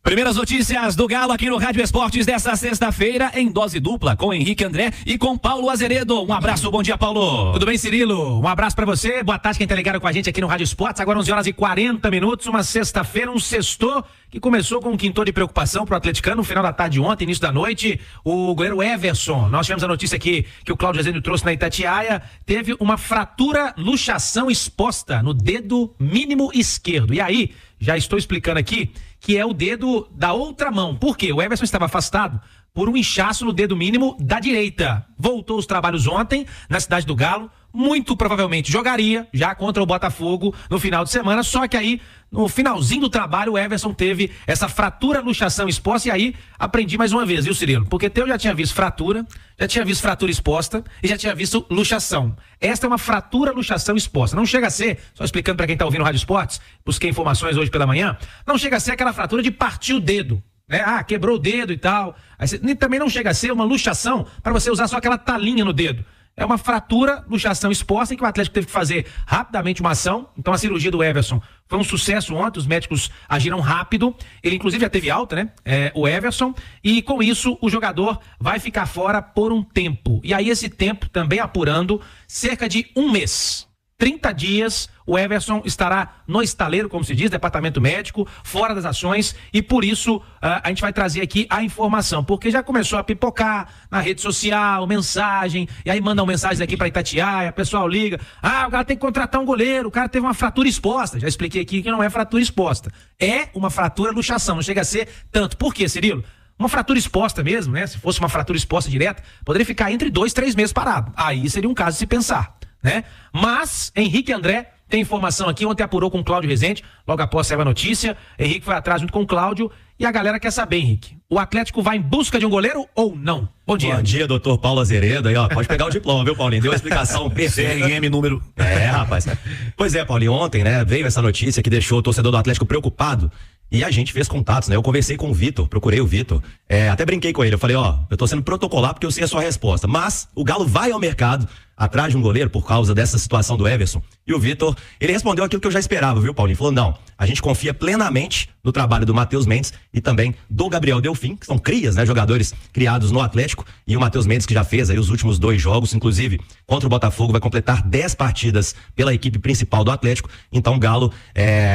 Primeiras notícias do Galo aqui no Rádio Esportes desta sexta-feira, em dose dupla, com Henrique André e com Paulo Azeredo. Um abraço, bom dia, Paulo. Tudo bem, Cirilo? Um abraço pra você, boa tarde quem tá ligado com a gente aqui no Rádio Esportes. Agora 11h40, uma sexta-feira, um sextou que começou com um quintor de preocupação pro atleticano no final da tarde ontem, início da noite. O goleiro Everson, nós tivemos a notícia aqui que o Cláudio Rezende trouxe na Itatiaia, teve uma fratura, luxação exposta no dedo mínimo esquerdo. E aí, já estou explicando aqui que é o dedo da outra mão. Por quê? O Everson estava afastado por um inchaço no dedo mínimo da direita. Voltou os trabalhos ontem na cidade do Galo. Muito provavelmente jogaria já contra o Botafogo no final de semana, só que aí no finalzinho do trabalho o Everson teve essa fratura, luxação exposta. E aí aprendi mais uma vez, viu, Cirilo? Porque eu já tinha visto fratura, já tinha visto fratura exposta e já tinha visto luxação. Esta é uma fratura, luxação exposta. Não chega a ser, só explicando para quem tá ouvindo o Rádio Esportes, busquei informações hoje pela manhã, não chega a ser aquela fratura de partir o dedo, né? Ah, quebrou o dedo e tal. Aí também não chega a ser uma luxação para você usar só aquela talinha no dedo. É uma fratura, luxação exposta, em que o Atlético teve que fazer rapidamente uma ação. Então a cirurgia do Everson foi um sucesso ontem, os médicos agiram rápido. Ele inclusive já teve alta, né? O Everson. E com isso o jogador vai ficar fora por um tempo. E aí esse tempo também apurando cerca de um mês. 30 dias, o Everson estará no estaleiro, como se diz, departamento médico, fora das ações, e por isso a gente vai trazer aqui a informação, porque já começou a pipocar na rede social, mensagem, e aí mandam mensagens aqui para Itatiaia, o pessoal liga, o cara tem que contratar um goleiro, o cara teve uma fratura exposta. Já expliquei aqui que não é fratura exposta, é uma fratura luxação, não chega a ser tanto. Por quê, Cirilo? Uma fratura exposta mesmo, né? Se fosse uma fratura exposta direta, poderia ficar entre 2, 3 meses parado. Aí seria um caso de se pensar, né? Mas Henrique André tem informação aqui, ontem apurou com o Cláudio Rezende, logo após saiu a notícia. Henrique foi atrás junto com o Cláudio e a galera quer saber, Henrique, o Atlético vai em busca de um goleiro ou não? Bom dia. Bom dia, doutor Paulo Azeredo, aí ó, pode pegar o diploma, viu, Paulinho? Deu a explicação perfeita. CRM número... rapaz. Pois é, Paulinho, ontem, né, veio essa notícia que deixou o torcedor do Atlético preocupado. E a gente fez contatos, né? Eu conversei com o Vitor, procurei o Vitor, até brinquei com ele, eu falei, eu tô sendo protocolar porque eu sei a sua resposta, mas o Galo vai ao mercado atrás de um goleiro por causa dessa situação do Everson. E o Vitor, ele respondeu aquilo que eu já esperava, viu, Paulinho? Falou, não, a gente confia plenamente no trabalho do Matheus Mendes e também do Gabriel Delfim, que são crias, né? Jogadores criados no Atlético, e o Matheus Mendes que já fez aí os últimos 2 jogos, inclusive contra o Botafogo, vai completar 10 partidas pela equipe principal do Atlético. Então o Galo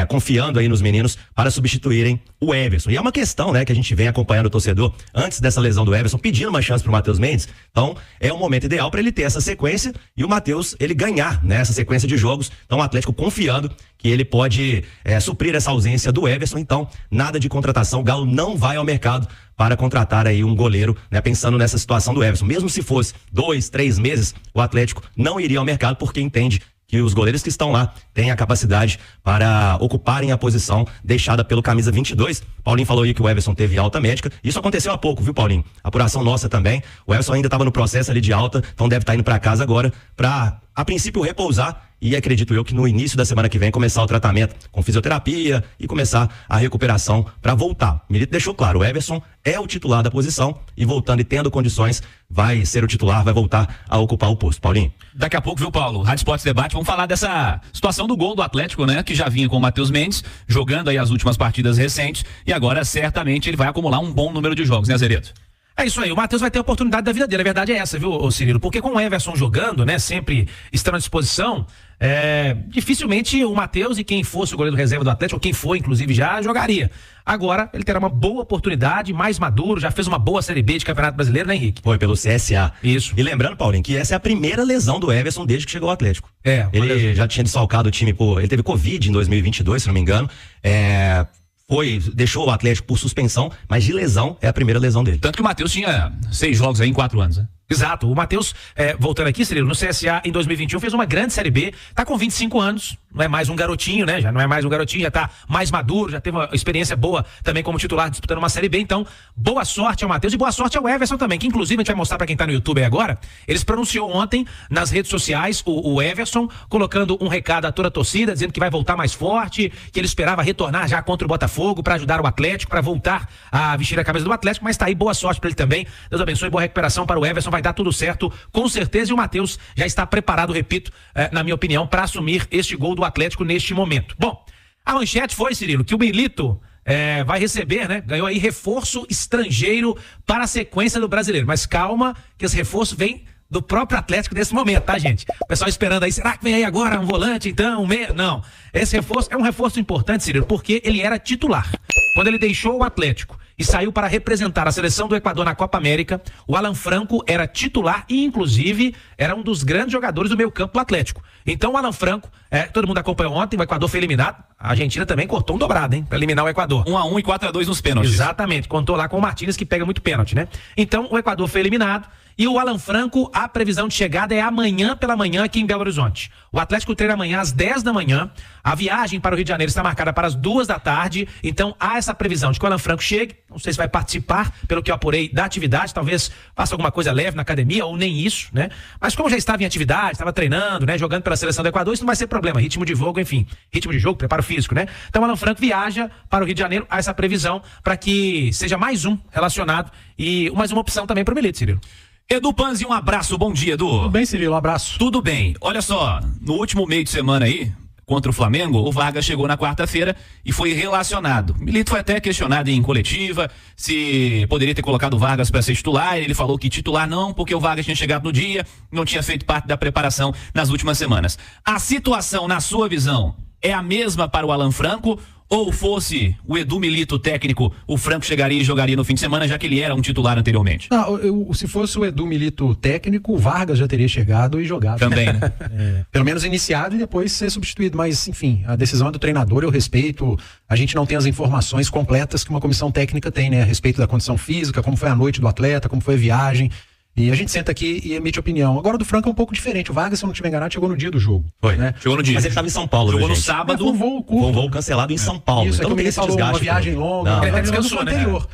confiando aí nos meninos para substituírem o Everson. E é uma questão, né, que a gente vem acompanhando o torcedor antes dessa lesão do Everson, pedindo uma chance pro Matheus Mendes. Então é um momento ideal para ele ter essa sequência e o Matheus, ele ganhar, né, essa sequência de jogos. Então o Atlético confiando que ele pode suprir essa ausência do Everson. Então nada de contratação, o Galo não vai ao mercado para contratar aí um goleiro, né, pensando nessa situação do Everson. Mesmo se fosse 2, 3 meses, o Atlético não iria ao mercado porque entende que os goleiros que estão lá têm a capacidade para ocuparem a posição deixada pelo camisa 22. Paulinho falou aí que o Everson teve alta médica. Isso aconteceu há pouco, viu, Paulinho? Apuração nossa também. O Everson ainda estava no processo ali de alta, então deve estar indo para casa agora para, a princípio, repousar. E acredito eu que no início da semana que vem começar o tratamento com fisioterapia e começar a recuperação para voltar. O Milito deixou claro, o Everson é o titular da posição e voltando e tendo condições vai ser o titular, vai voltar a ocupar o posto. Paulinho. Daqui a pouco, viu, Paulo? Rádio Esportes Debate, vamos falar dessa situação do gol do Atlético, né? Que já vinha com o Matheus Mendes, jogando aí as últimas partidas recentes e agora certamente ele vai acumular um bom número de jogos, né, Azeredo? É isso aí, o Matheus vai ter a oportunidade da vida dele, a verdade é essa, viu, Cirilo? Porque com o Everson jogando, né, sempre estando à disposição, dificilmente o Matheus e quem fosse o goleiro reserva do Atlético, ou quem for, inclusive, já jogaria. Agora, ele terá uma boa oportunidade, mais maduro, já fez uma boa Série B de Campeonato Brasileiro, né, Henrique? Foi pelo CSA. Isso. E lembrando, Paulinho, que essa é a primeira lesão do Everson desde que chegou ao Atlético. Ele já tinha desfalcado o time ele teve Covid em 2022, se não me engano, deixou o Atlético por suspensão, mas de lesão é a primeira lesão dele. Tanto que o Matheus tinha 6 jogos aí em 4 anos, né? Exato, o Matheus, voltando aqui, Cirilo, no CSA em 2021 fez uma grande Série B, tá com 25 anos, não é mais um garotinho, né? Já não é mais um garotinho, já tá mais maduro, já teve uma experiência boa também como titular disputando uma Série B. Então, boa sorte ao Matheus e boa sorte ao Everson também, que inclusive a gente vai mostrar pra quem tá no YouTube aí agora. Eles pronunciou ontem nas redes sociais o Everson, colocando um recado a toda a torcida, dizendo que vai voltar mais forte, que ele esperava retornar já contra o Botafogo pra ajudar o Atlético, pra voltar a vestir a camisa do Atlético, mas tá aí, boa sorte pra ele também. Deus abençoe, boa recuperação para o Everson, vai dar tudo certo, com certeza, e o Matheus já está preparado, repito, na minha opinião, para assumir este gol do Atlético neste momento. Bom, a manchete foi, Cirilo, que o Milito vai receber, né? Ganhou aí reforço estrangeiro para a sequência do Brasileiro. Mas calma, que esse reforço vem do próprio Atlético nesse momento, tá, gente? O pessoal esperando aí, será que vem aí agora um volante, então, um meia? Não. Esse reforço é um reforço importante, Cirilo, porque ele era titular. Quando ele deixou o Atlético e saiu para representar a seleção do Equador na Copa América, o Alan Franco era titular e, inclusive, era um dos grandes jogadores do meio campo do Atlético. Então, o Alan Franco, todo mundo acompanhou ontem, o Equador foi eliminado. A Argentina também cortou um dobrado, hein? Para eliminar o Equador. 1-1 e 4-2 nos pênaltis. Exatamente, contou lá com o Martínez, que pega muito pênalti, né? Então, o Equador foi eliminado. E o Alan Franco, a previsão de chegada é amanhã pela manhã aqui em Belo Horizonte. O Atlético treina amanhã às 10 da manhã. A viagem para o Rio de Janeiro está marcada para as 2 da tarde. Então há essa previsão de que o Alan Franco chegue. Não sei se vai participar, pelo que eu apurei, da atividade. Talvez faça alguma coisa leve na academia ou nem isso, né? Mas como já estava em atividade, estava treinando, né? Jogando pela seleção do Equador, isso não vai ser problema. Ritmo de jogo, enfim. Ritmo de jogo, preparo físico, né? Então o Alan Franco viaja para o Rio de Janeiro. Há essa previsão para que seja mais um relacionado e mais uma opção também para o Milito, Cirilo. Edu Panzi, um abraço, bom dia, Edu. Tudo bem, Cirilo, um abraço. Tudo bem. Olha só, no último meio de semana aí, contra o Flamengo, o Vargas chegou na quarta-feira e foi relacionado. Milito foi até questionado em coletiva se poderia ter colocado o Vargas para ser titular. Ele falou que titular não, porque o Vargas tinha chegado no dia, não tinha feito parte da preparação nas últimas semanas. A situação, na sua visão, é a mesma para o Alan Franco? Ou fosse o Edu Milito técnico, o Franco chegaria e jogaria no fim de semana, já que ele era um titular anteriormente? Não, se fosse o Edu Milito técnico, o Vargas já teria chegado e jogado. Também, né? Pelo menos iniciado e depois ser substituído. Mas, enfim, a decisão é do treinador, eu respeito. A gente não tem as informações completas que uma comissão técnica tem, né? A respeito da condição física, como foi a noite do atleta, como foi a viagem. E a gente senta aqui e emite opinião. Agora, do Franco é um pouco diferente. O Vargas, se eu não estiver enganado, chegou no dia do jogo. Foi, né? Chegou no dia. Mas ele estava em São Paulo, jogou no gente? sábado. Com um voo curto. Um voo cancelado em São Paulo. Isso, então é que ele falou, uma viagem longa. Ele descansou, anterior.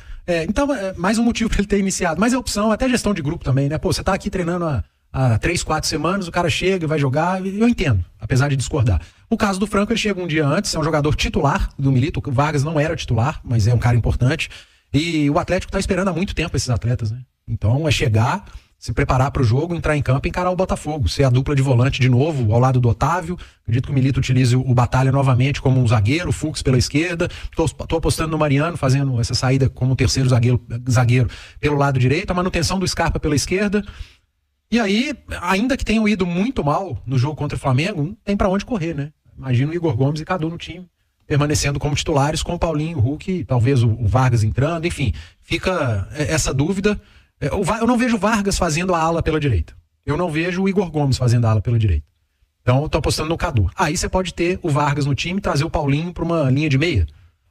Então, mais um motivo para ele ter iniciado. Mas é opção, até gestão de grupo também, né? Pô, você tá aqui treinando há 3, 4 semanas, o cara chega e vai jogar, eu entendo, apesar de discordar. O caso do Franco, ele chega um dia antes, é um jogador titular do Milito. O Vargas não era titular, mas é um cara importante. E o Atlético tá esperando há muito tempo esses atletas, né? Então, é chegar, se preparar para o jogo, entrar em campo e encarar o Botafogo, ser a dupla de volante de novo, ao lado do Otávio. Acredito que o Milito utilize o Batalha novamente como um zagueiro, o Fux pela esquerda. Tô apostando no Mariano, fazendo essa saída como terceiro zagueiro pelo lado direito, a manutenção do Scarpa pela esquerda. E aí, ainda que tenham ido muito mal no jogo contra o Flamengo, não tem para onde correr, né? Imagina o Igor Gomes e Cadu no time, permanecendo como titulares, com o Paulinho, o Hulk, talvez o Vargas entrando, enfim. Fica essa dúvida. Eu não vejo o Vargas fazendo a ala pela direita. Eu não vejo o Igor Gomes fazendo a ala pela direita. Então eu tô apostando no Cadu. Aí você pode ter o Vargas no time, trazer o Paulinho para uma linha de meia.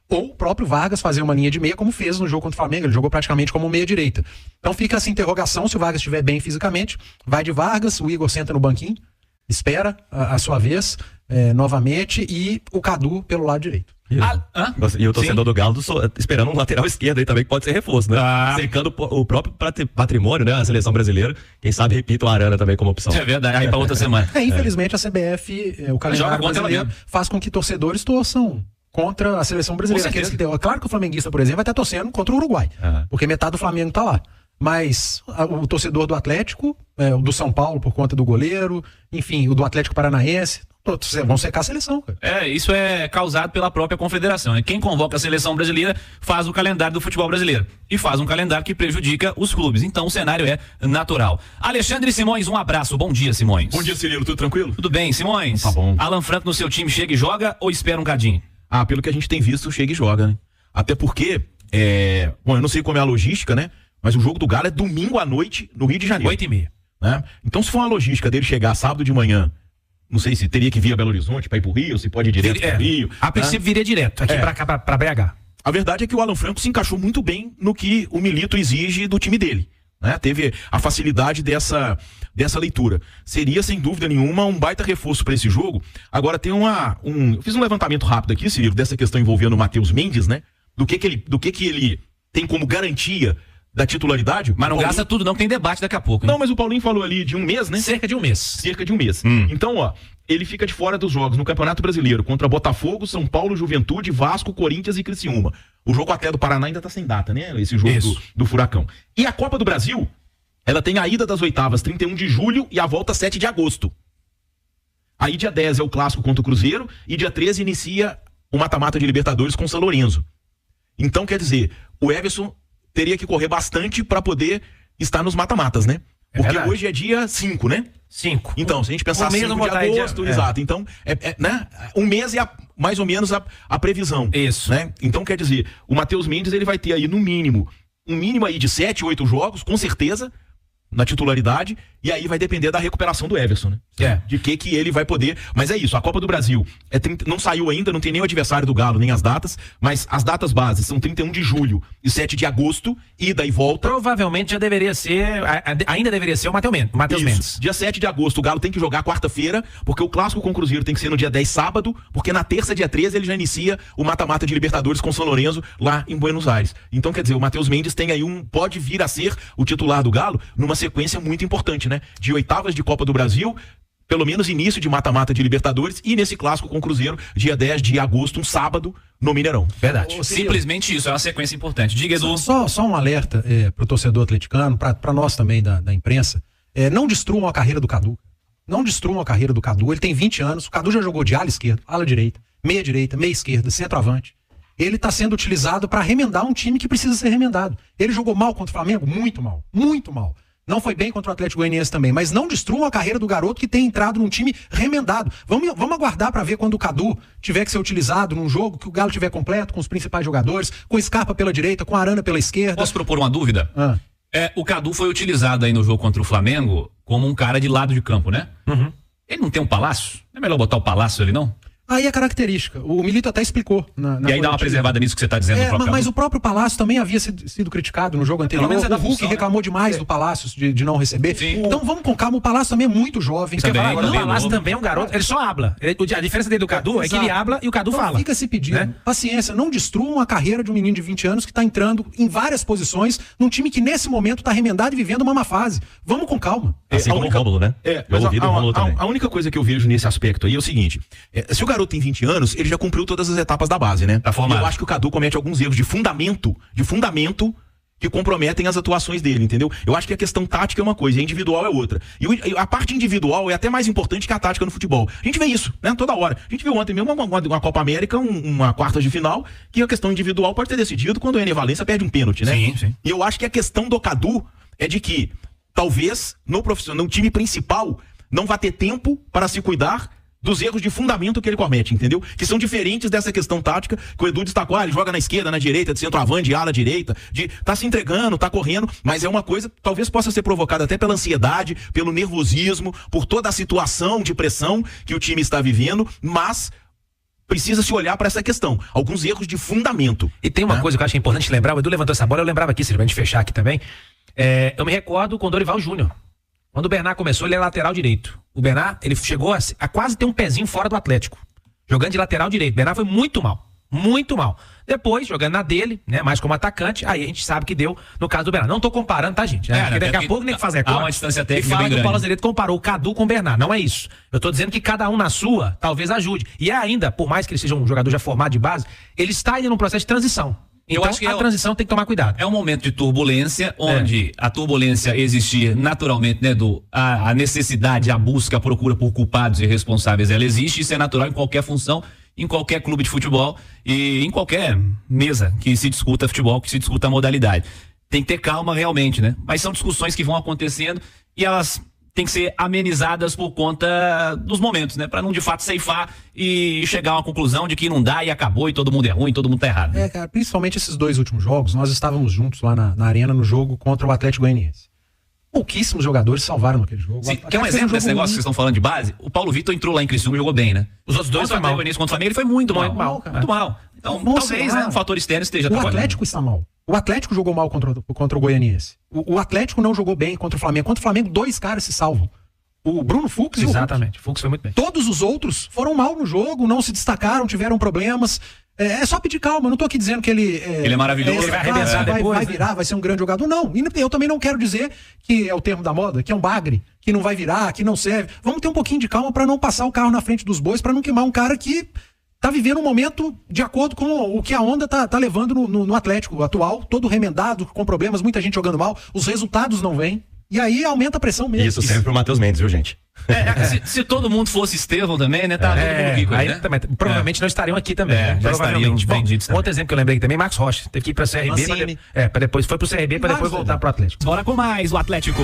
Ou o próprio Vargas fazer uma linha de meia, como fez no jogo contra o Flamengo. Ele jogou praticamente como meia direita. Então fica essa interrogação, se o Vargas estiver bem fisicamente, vai de Vargas, o Igor senta no banquinho, espera a sua vez novamente, e o Cadu pelo lado direito. E o torcedor do Galo esperando um lateral esquerdo aí também, que pode ser reforço, né? Cercando o próprio patrimônio, né? A seleção brasileira. Quem sabe repita o Arana também como opção. É verdade, aí pra outra semana. Infelizmente a CBF, o calendário brasileiro, faz com que torcedores torçam contra a seleção brasileira. Claro que o flamenguista, por exemplo, vai estar torcendo contra o Uruguai, porque metade do Flamengo tá lá. Mas o torcedor do Atlético, o do São Paulo por conta do goleiro, enfim, o do Atlético Paranaense, vão secar a seleção, cara. Isso é causado pela própria confederação, né? Quem convoca a seleção brasileira faz o calendário do futebol brasileiro e faz um calendário que prejudica os clubes. Então o cenário é natural. Alexandre Simões, um abraço. Bom dia, Simões. Bom dia, Cirilo. Tudo tranquilo? Tudo bem, Simões? Tá bom. Alan Franco no seu time chega e joga ou espera um cadinho? Pelo que a gente tem visto, chega e joga, né? Até porque, bom, eu não sei como é a logística, né? Mas o jogo do Galo é domingo à noite no Rio de Janeiro. 8h30. Né? Então, se for uma logística dele chegar sábado de manhã, não sei se teria que vir a Belo Horizonte para ir pro Rio, se pode ir direto pro Rio. A princípio viria direto aqui pra BH. A verdade é que o Alan Franco se encaixou muito bem no que o Milito exige do time dele. Né? Teve a facilidade dessa leitura. Seria, sem dúvida nenhuma, um baita reforço para esse jogo. Agora tem eu fiz um levantamento rápido aqui, Cirilo, dessa questão envolvendo o Matheus Mendes, né? Do que ele tem como garantia da titularidade. Mas não gasta tudo não, que tem debate daqui a pouco. Hein? Não, mas o Paulinho falou ali de um mês, né? Cerca de um mês. Cerca de um mês. Então, ele fica de fora dos jogos no Campeonato Brasileiro contra Botafogo, São Paulo, Juventude, Vasco, Corinthians e Criciúma. O jogo até do Paraná ainda tá sem data, né? Esse jogo do Furacão. E a Copa do Brasil, ela tem a ida das oitavas 31 de julho e a volta 7 de agosto. Aí dia 10 é o clássico contra o Cruzeiro e dia 13 inicia o mata-mata de Libertadores com o São Lourenço. Então, quer dizer, o Everson teria que correr bastante para poder estar nos mata-matas, né? Porque hoje é dia 5, né? 5. Então, se a gente pensar 5 de agosto, exato. Então, né? Um mês é mais ou menos a previsão. Isso. Né? Então, quer dizer, o Matheus Mendes, ele vai ter aí, no mínimo, um mínimo aí de 7, 8 jogos, com certeza, na titularidade, e aí vai depender da recuperação do Everson, né? De que ele vai poder. Mas é isso, a Copa do Brasil não saiu ainda, não tem nem o adversário do Galo, nem as datas, mas as datas bases são 31 de julho e 7 de agosto, ida e volta. Provavelmente já deveria ser, ainda deveria ser o Matheus Mendes. Dia 7 de agosto, o Galo tem que jogar quarta-feira, porque o clássico com o Cruzeiro tem que ser no dia 10, sábado, porque na terça, dia 13, ele já inicia o mata-mata de Libertadores com São Lourenço, lá em Buenos Aires. Então, quer dizer, o Matheus Mendes tem aí pode vir a ser o titular do Galo numa sequência muito importante, né? De oitavas de Copa do Brasil, pelo menos início de mata-mata de Libertadores, e nesse clássico com o Cruzeiro, dia 10 de agosto, um sábado, no Mineirão. Verdade. Simplesmente isso, é uma sequência importante. Diga, Edu. Só um alerta pro torcedor atleticano, pra nós também da imprensa, não destruam a carreira do Cadu. Não destruam a carreira do Cadu. Ele tem 20 anos, o Cadu já jogou de ala esquerda, ala direita, meia esquerda, centroavante. Ele está sendo utilizado para remendar um time que precisa ser remendado. Ele jogou mal contra o Flamengo? Muito mal, muito mal. Não foi bem contra o Atlético Goianiense também, mas não destruam a carreira do garoto que tem entrado num time remendado. Vamos aguardar para ver quando o Cadu tiver que ser utilizado num jogo, que o Galo tiver completo, com os principais jogadores, com Scarpa pela direita, com Arana pela esquerda. Posso propor uma dúvida? O Cadu foi utilizado aí no jogo contra o Flamengo como um cara de lado de campo, né? Uhum. Ele não tem um Palácio? Não é melhor botar o Palácio ali, não? Aí é característica. O Milito até explicou. E aí dá uma preservada nisso que você está dizendo. Mas o próprio Palácio também havia sido criticado no jogo anterior. Pelo menos o Hulk reclamou demais do Palácio de não receber. Sim. Então vamos com calma. O Palácio também é muito jovem. O Palácio também é um garoto. Ele só habla. A diferença dele do Cadu é que ele habla e o Cadu fala. Fica se pedindo. Né? Paciência. Não destruam a carreira de um menino de 20 anos que está entrando em várias posições num time que nesse momento está remendado e vivendo uma má fase. Vamos com calma. Assim como o Rômulo, né? Mas a única coisa que eu vejo nesse aspecto aí é o seguinte. Se o garoto tem 20 anos, ele já cumpriu todas as etapas da base, né? Tá formado. Eu acho que o Cadu comete alguns erros de fundamento que comprometem as atuações dele, entendeu? Eu acho que a questão tática é uma coisa e a individual é outra. E a parte individual é até mais importante que a tática no futebol. A gente vê isso, né? Toda hora. A gente viu ontem mesmo uma Copa América, uma quarta de final, que a questão individual pode ter decidido quando o Ené Valencia perde um pênalti, né? Sim. E eu acho que a questão do Cadu é de que talvez no time principal não vá ter tempo para se cuidar dos erros de fundamento que ele comete, entendeu? Que são diferentes dessa questão tática que o Edu destacou, ele joga na esquerda, na direita, de centroavante, de ala direita, tá se entregando, tá correndo, mas é uma coisa, talvez possa ser provocada até pela ansiedade, pelo nervosismo, por toda a situação de pressão que o time está vivendo, mas precisa se olhar para essa questão, alguns erros de fundamento. E tem uma coisa que eu acho importante lembrar, o Edu levantou essa bola, eu lembrava aqui, se a gente fechar aqui também, eu me recordo com o Dorival Júnior. Quando o Bernard começou, ele era lateral direito. O Bernard, ele chegou a quase ter um pezinho fora do Atlético, jogando de lateral direito. O Bernard foi muito mal. Muito mal. Depois, jogando na dele, né, mais como atacante, aí a gente sabe que deu no caso do Bernard. Não tô comparando, tá, gente? Porque daqui a pouco nem que fazer há uma distância técnica e fala bem que o Paulo grande. Azevedo comparou o Cadu com o Bernard. Não é isso. Eu tô dizendo que cada um na sua, talvez ajude. E ainda, por mais que ele seja um jogador já formado de base, ele está ainda num processo de transição. Então, acho que a transição tem que tomar cuidado. É um momento de turbulência, onde a turbulência existir naturalmente, né, a necessidade, a busca, a procura por culpados e responsáveis, ela existe, isso é natural em qualquer função, em qualquer clube de futebol e em qualquer mesa que se discuta futebol, que se discuta a modalidade. Tem que ter calma realmente, né? Mas são discussões que vão acontecendo e elas têm que ser amenizadas por conta dos momentos, né? Pra não de fato ceifar e chegar a uma conclusão de que não dá e acabou e todo mundo é ruim, todo mundo tá errado. Né? Cara, principalmente esses dois últimos jogos, nós estávamos juntos lá na arena no jogo contra o Atlético Goianiense. Pouquíssimos jogadores salvaram naquele jogo. Sim, quer um exemplo desse negócio que vocês estão falando de base? O Paulo Vitor entrou lá em Criciúma e jogou bem, né? Os outros dois contra o Atlético contra o Flamengo, ele foi muito mal. cara. Muito mal. Então, talvez, né, um fator externo esteja O Atlético está mal. O Atlético jogou mal contra o Goianiense. O Atlético não jogou bem contra o Flamengo. Contra o Flamengo, dois caras se salvam. O Bruno Fux e o Hulk. Exatamente. O Fux foi muito bem. Todos os outros foram mal no jogo, não se destacaram, tiveram problemas. É só pedir calma, eu não tô aqui dizendo que ele é maravilhoso, ele vai arrebentar depois, vai né? virar, vai ser um grande jogador. Não, e eu também não quero dizer que é o termo da moda, que é um bagre, que não vai virar, que não serve. Vamos ter um pouquinho de calma para não passar o carro na frente dos bois, para não queimar um cara que tá vivendo um momento de acordo com o que a onda tá levando no Atlético atual, todo remendado, com problemas, muita gente jogando mal, os resultados não vêm. E aí aumenta a pressão mesmo. Isso serve pro Matheus Mendes, viu, gente? Se todo mundo fosse Estevão também, né? Tá todo mundo rico, aí né? também, provavelmente não estariam aqui também. Né? Já estariam vendidos também. Outro exemplo que eu lembrei aqui também, Marcos Rocha. Teve que ir pra CRB, pra depois foi pro CRB, pra depois voltar pro Atlético. Bora com mais o Atlético.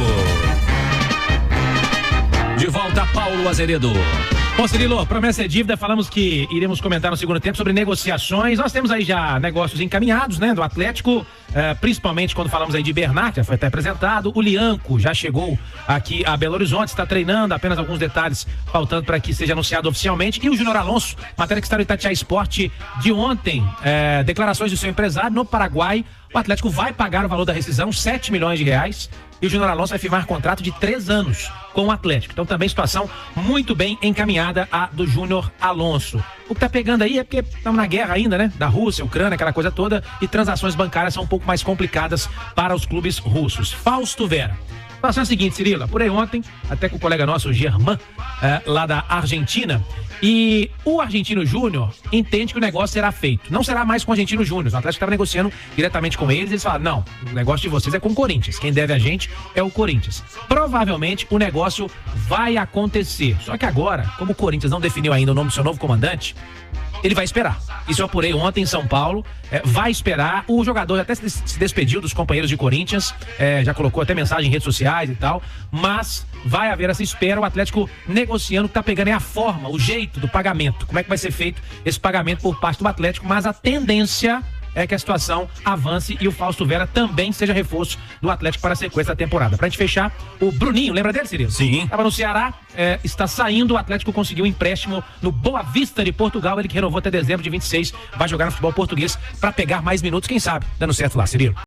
De volta, Paulo Azeredo. Bom, Cirilo, promessa é dívida, falamos que iremos comentar no segundo tempo sobre negociações. Nós temos aí já negócios encaminhados, né, do Atlético, principalmente quando falamos aí de Bernard, já foi até apresentado. O Lianco já chegou aqui a Belo Horizonte, está treinando, apenas alguns detalhes faltando para que seja anunciado oficialmente. E o Júnior Alonso, matéria que está no Itatiaia Esporte de ontem, declarações do seu empresário no Paraguai. O Atlético vai pagar o valor da rescisão, 7 milhões de reais. E o Júnior Alonso vai firmar contrato de 3 anos com o Atlético. Então também situação muito bem encaminhada a do Júnior Alonso. O que tá pegando aí é porque estamos na guerra ainda, né? Da Rússia, Ucrânia, aquela coisa toda. E transações bancárias são um pouco mais complicadas para os clubes russos. Fausto Vera. A situação é a seguinte, Cirilo, apurei ontem, até com o colega nosso, o Germán, lá da Argentina, e o Argentino Júnior entende que o negócio será feito. Não será mais com o Argentino Júnior. O Atlético estava negociando diretamente com eles falaram, não, o negócio de vocês é com o Corinthians. Quem deve a gente é o Corinthians. Provavelmente o negócio vai acontecer. Só que agora, como o Corinthians não definiu ainda o nome do seu novo comandante, ele vai esperar. Isso eu apurei ontem em São Paulo. Vai esperar. O jogador até se despediu dos companheiros de Corinthians. Já colocou até mensagem em redes sociais e tal. Mas vai haver essa espera. O Atlético negociando. O que tá pegando é a forma, o jeito do pagamento. Como é que vai ser feito esse pagamento por parte do Atlético. Mas a tendência é que a situação avance e o Fausto Vera também seja reforço do Atlético para a sequência da temporada. Pra gente fechar, o Bruninho, lembra dele, Cirilo? Sim. Estava no Ceará, está saindo, o Atlético conseguiu um empréstimo no Boa Vista de Portugal, ele que renovou até dezembro de 26, vai jogar no futebol português para pegar mais minutos, quem sabe, dando certo lá, Cirilo.